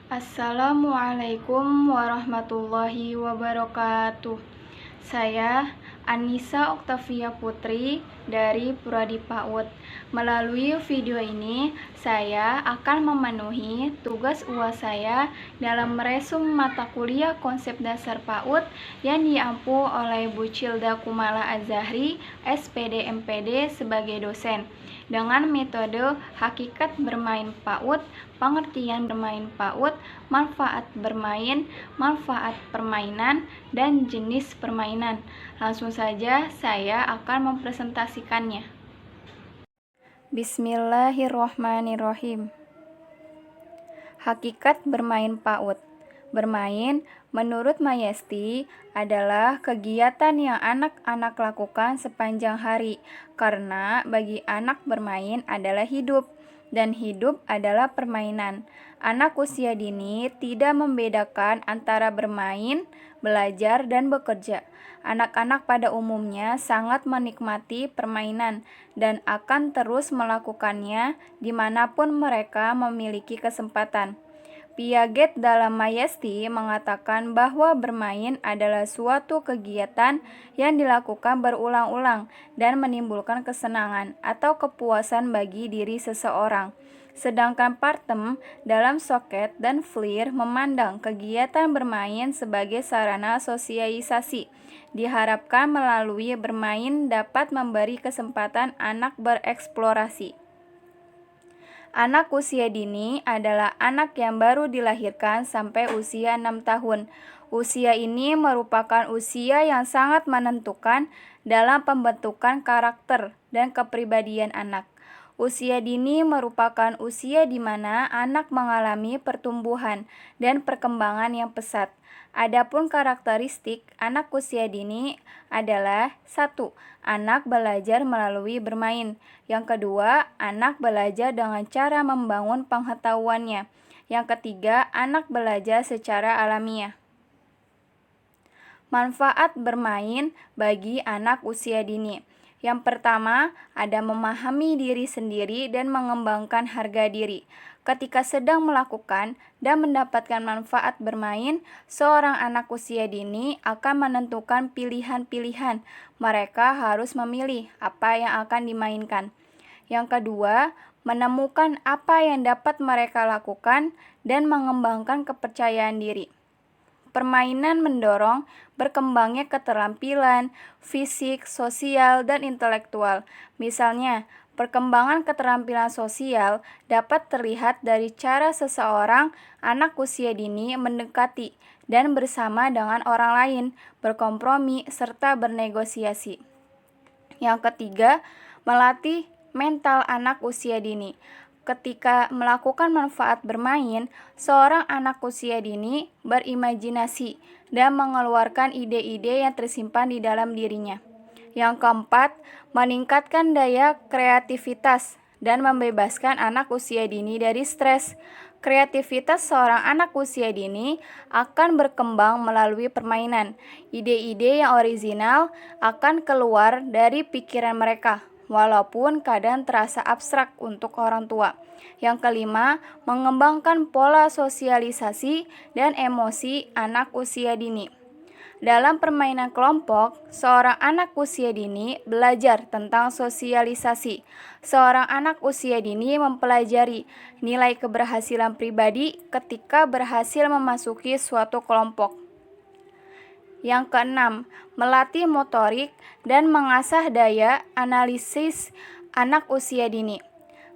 Assalamualaikum warahmatullahi wabarakatuh. Saya Anissa Oktavia Putri dari Puradi PAUD. Melalui video ini, saya akan memenuhi tugas UAS saya dalam meresum mata kuliah konsep dasar PAUD yang diampu oleh Bu Cilda Kumala Az-Zahri, SPD MPD sebagai dosen, dengan metode hakikat bermain PAUD, pengertian bermain PAUD, manfaat bermain, manfaat permainan, dan jenis permainan. Langsung saja saya akan mempresentasikannya. Bismillahirrohmanirrohim. Hakikat bermain PAUD. Bermain, menurut Mayesti, adalah kegiatan yang anak-anak lakukan sepanjang hari, karena bagi anak bermain adalah hidup, dan hidup adalah permainan. Anak usia dini tidak membedakan antara bermain, belajar, dan bekerja. Anak-anak pada umumnya sangat menikmati permainan dan akan terus melakukannya dimanapun mereka memiliki kesempatan. Piaget dalam Mayesti mengatakan bahwa bermain adalah suatu kegiatan yang dilakukan berulang-ulang dan menimbulkan kesenangan atau kepuasan bagi diri seseorang. Sedangkan Partem dalam Soket dan Fleer memandang kegiatan bermain sebagai sarana sosialisasi. Diharapkan melalui bermain dapat memberi kesempatan anak bereksplorasi. Anak usia dini adalah anak yang baru dilahirkan sampai usia 6 tahun. Usia ini merupakan usia yang sangat menentukan dalam pembentukan karakter dan kepribadian anak. Usia dini merupakan usia di mana anak mengalami pertumbuhan dan perkembangan yang pesat. Adapun karakteristik anak usia dini adalah 1. Anak belajar melalui bermain. Yang kedua, anak belajar dengan cara membangun pengetahuannya. Yang ketiga, anak belajar secara alamiah. Manfaat bermain bagi anak usia dini. Yang pertama, ada memahami diri sendiri dan mengembangkan harga diri. Ketika sedang melakukan dan mendapatkan manfaat bermain, seorang anak usia dini akan menentukan pilihan-pilihan. Mereka harus memilih apa yang akan dimainkan. Yang kedua, menemukan apa yang dapat mereka lakukan dan mengembangkan kepercayaan diri. Permainan mendorong berkembangnya keterampilan fisik, sosial, dan intelektual. Misalnya, perkembangan keterampilan sosial dapat terlihat dari cara seseorang anak usia dini mendekati dan bersama dengan orang lain, berkompromi, serta bernegosiasi. Yang ketiga, melatih mental anak usia dini. Ketika melakukan manfaat bermain, seorang anak usia dini berimajinasi dan mengeluarkan ide-ide yang tersimpan di dalam dirinya. Yang keempat, meningkatkan daya kreativitas dan membebaskan anak usia dini dari stres. Kreativitas seorang anak usia dini akan berkembang melalui permainan. Ide-ide yang orisinal akan keluar dari pikiran mereka, walaupun kadang terasa abstrak untuk orang tua. Yang kelima, mengembangkan pola sosialisasi dan emosi anak usia dini. Dalam permainan kelompok, seorang anak usia dini belajar tentang sosialisasi. Seorang anak usia dini mempelajari nilai keberhasilan pribadi ketika berhasil memasuki suatu kelompok. Yang keenam, melatih motorik dan mengasah daya analisis anak usia dini.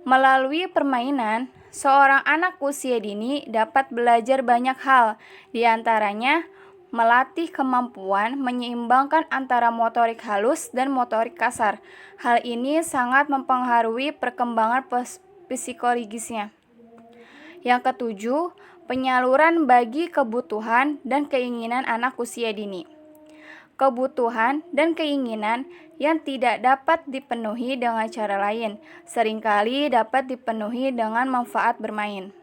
Melalui permainan, seorang anak usia dini dapat belajar banyak hal, di antaranya melatih kemampuan menyeimbangkan antara motorik halus dan motorik kasar. Hal ini sangat mempengaruhi perkembangan psikologisnya. Yang ketujuh, penyaluran bagi kebutuhan dan keinginan anak usia dini. Kebutuhan dan keinginan yang tidak dapat dipenuhi dengan cara lain seringkali dapat dipenuhi dengan manfaat bermain.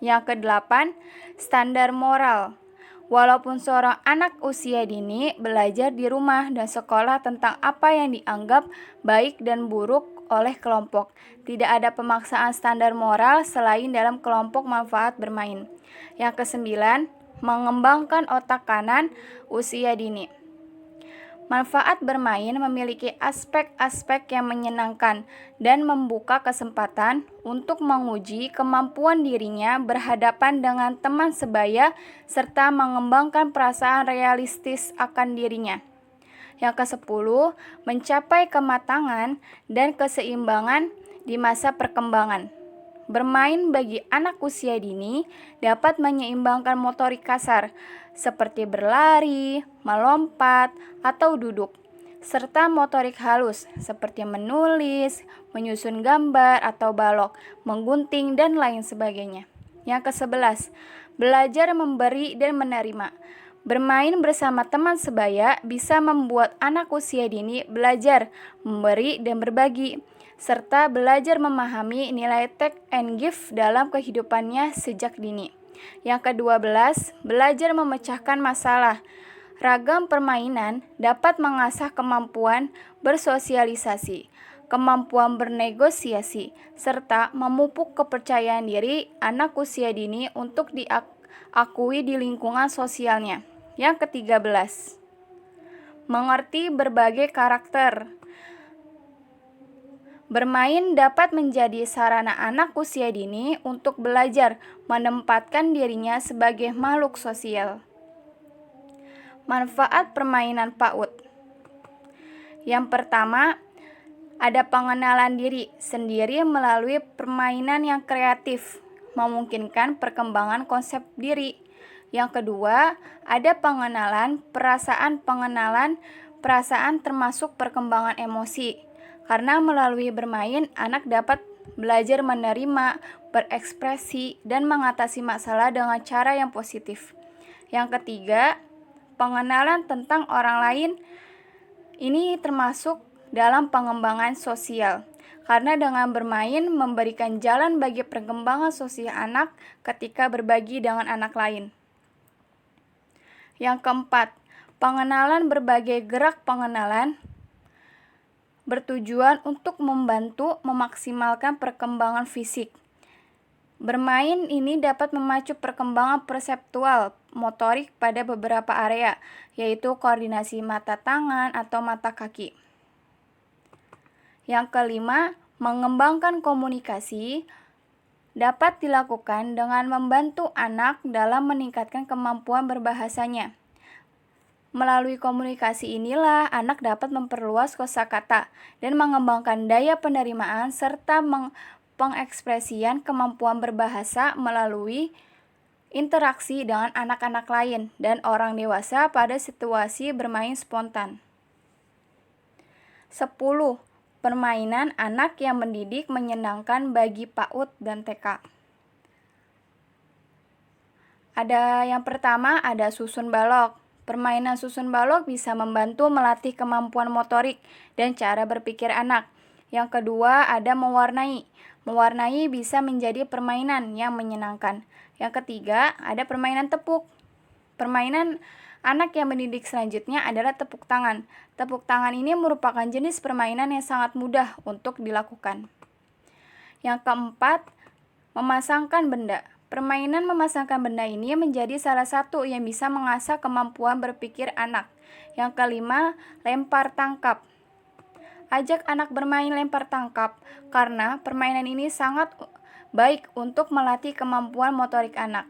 Yang kedelapan, standar moral. Walaupun seorang anak usia dini belajar di rumah dan sekolah tentang apa yang dianggap baik dan buruk oleh kelompok. Tidak ada pemaksaan standar moral selain dalam kelompok manfaat bermain. Yang kesembilan, mengembangkan otak kanan usia dini. Manfaat bermain memiliki aspek-aspek yang menyenangkan dan membuka kesempatan untuk menguji kemampuan dirinya berhadapan dengan teman sebaya serta mengembangkan perasaan realistis akan dirinya. Yang ke-10, mencapai kematangan dan keseimbangan di masa perkembangan. Bermain bagi anak usia dini dapat menyeimbangkan motorik kasar, seperti berlari, melompat, atau duduk, serta motorik halus, seperti menulis, menyusun gambar atau balok, menggunting, dan lain sebagainya. Yang ke-11, belajar memberi dan menerima. Bermain bersama teman sebaya bisa membuat anak usia dini belajar memberi dan berbagi, serta belajar memahami nilai take and give dalam kehidupannya sejak dini. Yang ke-12, belajar memecahkan masalah. Ragam permainan dapat mengasah kemampuan bersosialisasi, kemampuan bernegosiasi, serta memupuk kepercayaan diri anak usia dini untuk diakui di lingkungan sosialnya. Yang ke-13, mengerti berbagai karakter. Bermain dapat menjadi sarana anak usia dini untuk belajar menempatkan dirinya sebagai makhluk sosial. Manfaat permainan PAUD. Yang pertama, ada pengenalan diri sendiri melalui permainan yang kreatif, memungkinkan perkembangan konsep diri. Yang kedua, ada pengenalan perasaan termasuk perkembangan emosi. Karena melalui bermain, anak dapat belajar menerima, berekspresi, dan mengatasi masalah dengan cara yang positif. Yang ketiga, pengenalan tentang orang lain. Ini termasuk dalam pengembangan sosial. Karena dengan bermain memberikan jalan bagi perkembangan sosial anak ketika berbagi dengan anak lain. Yang keempat, pengenalan berbagai gerak pengenalan bertujuan untuk membantu memaksimalkan perkembangan fisik. Bermain ini dapat memacu perkembangan perseptual motorik pada beberapa area, yaitu koordinasi mata tangan atau mata kaki. Yang kelima, mengembangkan komunikasi dapat dilakukan dengan membantu anak dalam meningkatkan kemampuan berbahasanya. Melalui komunikasi inilah anak dapat memperluas kosakata dan mengembangkan daya penerimaan serta pengekspresian kemampuan berbahasa melalui interaksi dengan anak-anak lain dan orang dewasa pada situasi bermain spontan. 10. Permainan anak yang mendidik menyenangkan bagi PAUD dan TK. Yang pertama ada susun balok. Permainan susun balok bisa membantu melatih kemampuan motorik dan cara berpikir anak. Yang kedua ada mewarnai. Mewarnai bisa menjadi permainan yang menyenangkan. Yang ketiga ada permainan tepuk. Permainan anak yang mendidik selanjutnya adalah tepuk tangan. Tepuk tangan ini merupakan jenis permainan yang sangat mudah untuk dilakukan. Yang keempat, memasangkan benda. Permainan memasangkan benda ini menjadi salah satu yang bisa mengasah kemampuan berpikir anak. Yang kelima, lempar tangkap. Ajak anak bermain lempar tangkap karena permainan ini sangat baik untuk melatih kemampuan motorik anak.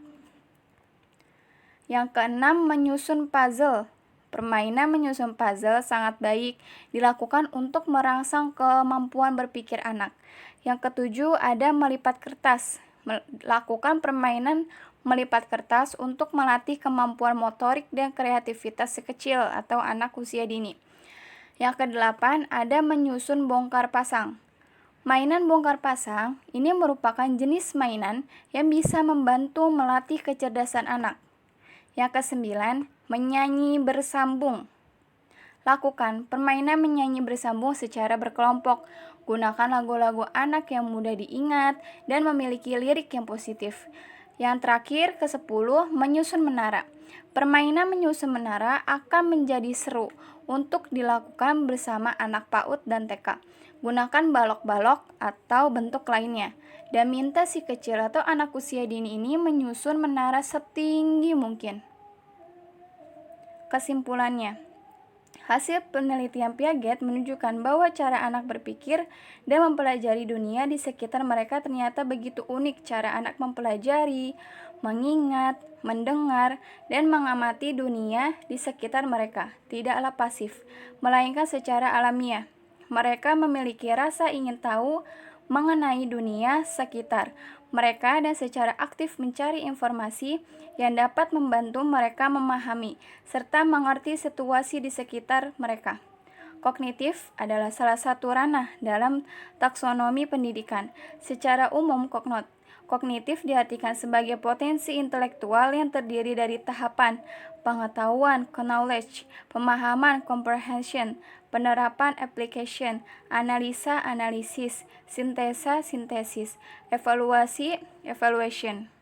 Yang keenam, menyusun puzzle. Permainan menyusun puzzle sangat baik dilakukan untuk merangsang kemampuan berpikir anak. Yang ketujuh, ada melipat kertas. Lakukan permainan melipat kertas untuk melatih kemampuan motorik dan kreativitas si kecil atau anak usia dini. Yang kedelapan, ada menyusun bongkar pasang. Mainan bongkar pasang ini merupakan jenis mainan yang bisa membantu melatih kecerdasan anak. Yang kesembilan, menyanyi bersambung. Lakukan permainan menyanyi bersambung secara berkelompok. Gunakan lagu-lagu anak yang mudah diingat dan memiliki lirik yang positif. Yang terakhir, ke-10, menyusun menara. Permainan menyusun menara akan menjadi seru untuk dilakukan bersama anak PAUD dan TK. Gunakan balok-balok atau bentuk lainnya, dan minta si kecil atau anak usia dini ini menyusun menara setinggi mungkin. Kesimpulannya, hasil penelitian Piaget menunjukkan bahwa cara anak berpikir dan mempelajari dunia di sekitar mereka ternyata begitu unik. Cara anak mempelajari, mengingat, mendengar, dan mengamati dunia di sekitar mereka tidaklah pasif, melainkan secara alamiah. Mereka memiliki rasa ingin tahu mengenai dunia sekitar mereka dan secara aktif mencari informasi yang dapat membantu mereka memahami serta mengerti situasi di sekitar mereka. Kognitif adalah salah satu ranah dalam taksonomi pendidikan. Secara umum, kognitif diartikan sebagai potensi intelektual yang terdiri dari tahapan pengetahuan, knowledge, pemahaman, comprehension, penerapan, application, analisa, analisis, sintesa, sintesis, evaluasi, evaluation.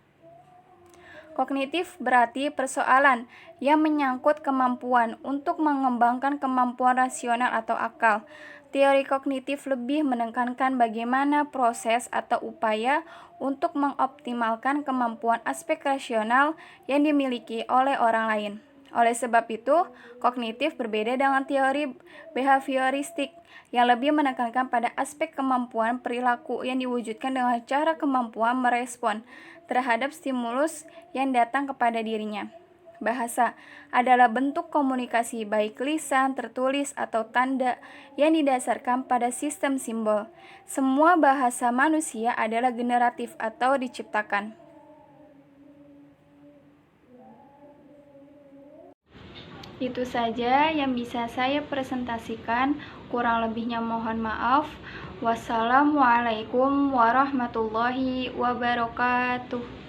Kognitif berarti persoalan yang menyangkut kemampuan untuk mengembangkan kemampuan rasional atau akal. Teori kognitif lebih menekankan bagaimana proses atau upaya untuk mengoptimalkan kemampuan aspek rasional yang dimiliki oleh orang lain. Oleh sebab itu, kognitif berbeda dengan teori behavioristik yang lebih menekankan pada aspek kemampuan perilaku yang diwujudkan dengan cara kemampuan merespon terhadap stimulus yang datang kepada dirinya. Bahasa adalah bentuk komunikasi baik lisan, tertulis, atau tanda yang didasarkan pada sistem simbol. Semua bahasa manusia adalah generatif atau diciptakan. Itu saja yang bisa saya presentasikan, kurang lebihnya mohon maaf. Wassalamualaikum warahmatullahi wabarakatuh.